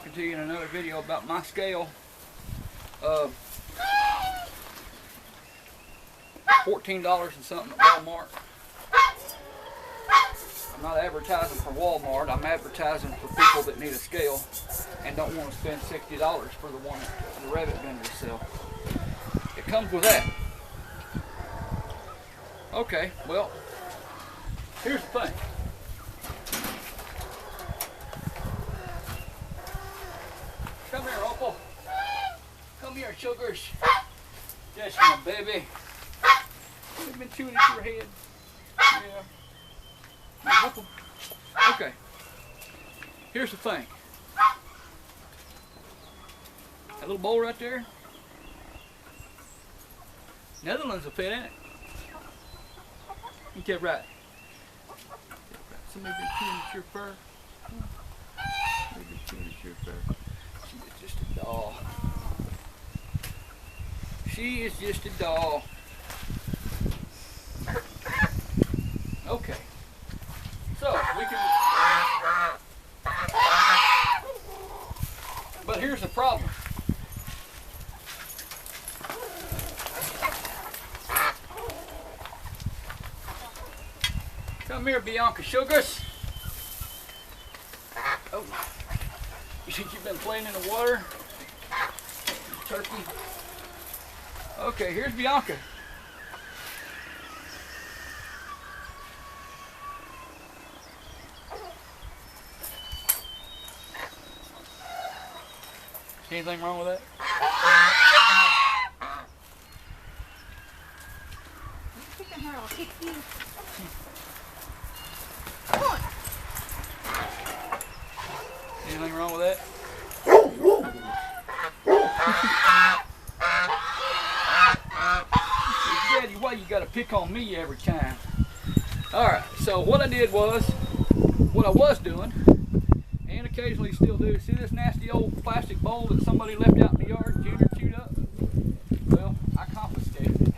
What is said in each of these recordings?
talking to you in another video about my scale. $14 and something at Walmart. I'm not advertising for Walmart. I'm advertising for people that need a scale and don't want to spend $60 for the one the rabbit vendors sell. It comes with that. Okay, well, here's the thing. Come here, Opal. Come here, sugars. Yes, my baby. You've been chewing at your head. Yeah. Okay. Here's the thing. That little bowl right there. Netherlands will fit in it. You get right. Somebody been chewing at your fur. Somebody been chewing at your fur. She is just a doll. She is just a doll. Okay. So we can. But here's the problem. Come here, Bianca Sugars. Oh, you think you've been playing in the water? Turkey. Okay, here's Bianca. Anything wrong with that? Kick her, I'll kick you. Come on. Anything wrong with that? Daddy, why you gotta pick on me every time? Alright, so what I did was, what I was doing, and occasionally still do, see this nasty old plastic bowl that somebody left out in the yard, Junior chewed up? Well, I confiscated it,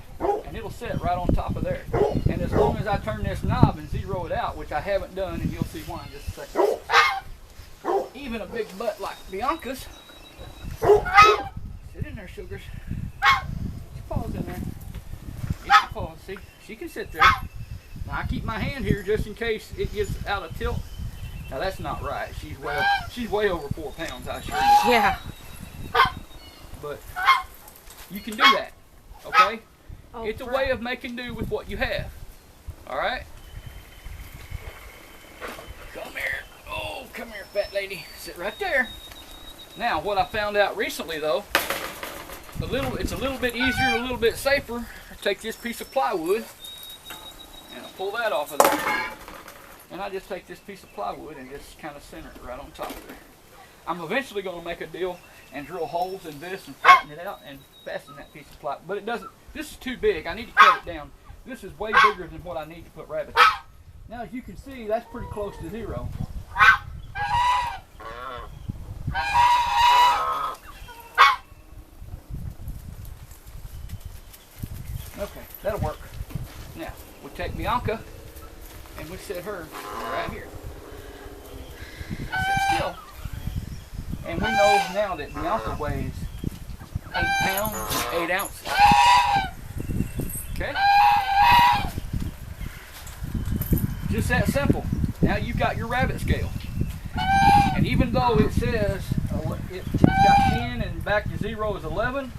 and it'll sit right on top of there. And as long as I turn this knob and zero it out, which I haven't done, and you'll see why in just a second. Even a big butt like Bianca's, sit in there, Sugars. She falls in there. She falls. See, she can sit there. Now I keep my hand here just in case it gets out of tilt. Now that's not right. She's way over 4 pounds, I assure you. Yeah. But you can do that, okay? Oh, it's a way of making do with what you have. All right? Come here. Oh, come here, fat lady. Sit right there. Now, what I found out recently, though, it's a little bit easier and a little bit safer. I take this piece of plywood and I pull that off of there. And I just take this piece of plywood and just kind of center it right on top of there. I'm eventually going to make a deal and drill holes in this and flatten it out and fasten that piece of plywood. But it doesn't, this is too big. I need to cut it down. This is way bigger than what I need to put rabbits in. Now, as you can see, that's pretty close to zero. Okay, that'll work. Now, we take Bianca and we set her right here. Sit still. And we know now that Bianca weighs 8 pounds and 8 ounces. Okay? Just that simple. Now you've got your rabbit scale. And even though it says it's got 10 and back to 0 is 11,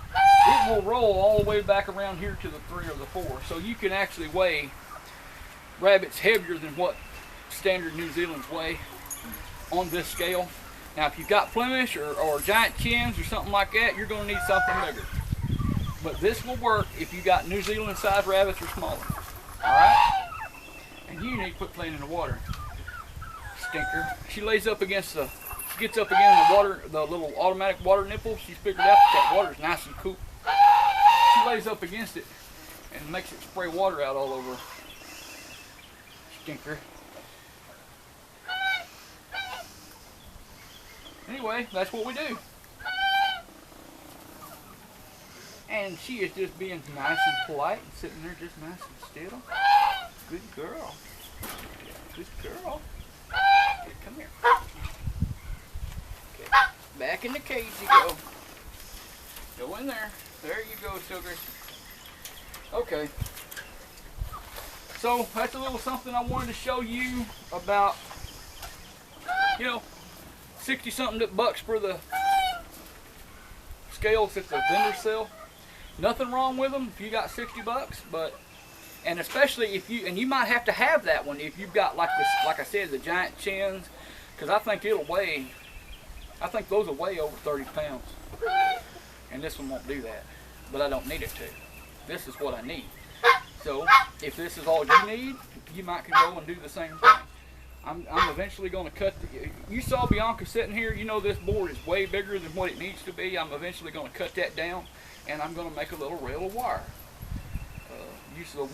it will roll all the way back around here to the 3 or the 4. So you can actually weigh rabbits heavier than what standard New Zealand's weigh on this scale. Now if you've got Flemish or giant chins or something like that, you're going to need something bigger. But this will work if you got New Zealand size rabbits or smaller. Alright? And you need to quit playing in the water. Stinker. She lays up against the, she gets up against the water, the little automatic water nipple. She's figured out that water's nice and cool. She lays up against it and makes it spray water out all over. Stinker. Anyway, that's what we do. And she is just being nice and polite and sitting there just nice and still. Good girl. Good girl. Okay, come here. Okay. back in the cage you go. Go in there. There you go, sugar. Okay. So that's a little something I wanted to show you about, 60 something bucks for the scales that the vendors sell. Nothing wrong with them if you got 60 bucks, and especially if you might have to have that one if you've got like I said, the giant chins, because I think those will weigh over 30 pounds. And this one won't do that, but I don't need it to. This is what I need. So if this is all you need, you might can go and do the same thing. I'm eventually going to cut you saw Bianca sitting here. This board is way bigger than what it needs to be. I'm eventually going to cut that down, and I'm going to make a little rail of wire. Use the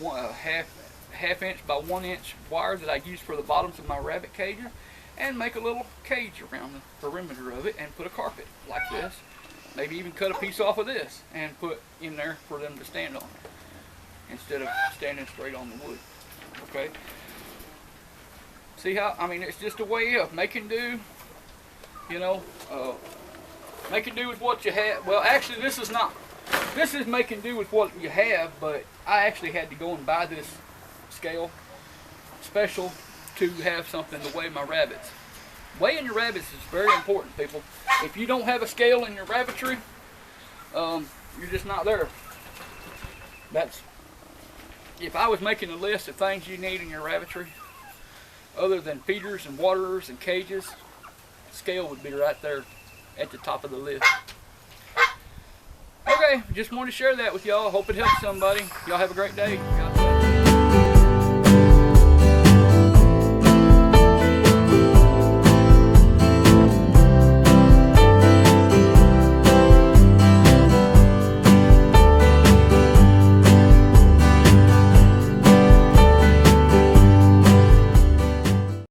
half inch by 1 inch wire that I use for the bottoms of my rabbit cages, and make a little cage around the perimeter of it, and put a carpet like this. Maybe even cut a piece off of this and put in there for them to stand on, instead of standing straight on the wood. Okay. See how, it's just a way of making do, making do with what you have. Well, actually, this is making do with what you have, but I actually had to go and buy this scale special to have something to weigh my rabbits. Weighing your rabbits is very important, people. If you don't have a scale in your rabbitry, you're just not there. If I was making a list of things you need in your rabbitry, other than feeders and waterers and cages, scale would be right there at the top of the list. Okay, just wanted to share that with y'all. Hope it helps somebody. Y'all have a great day.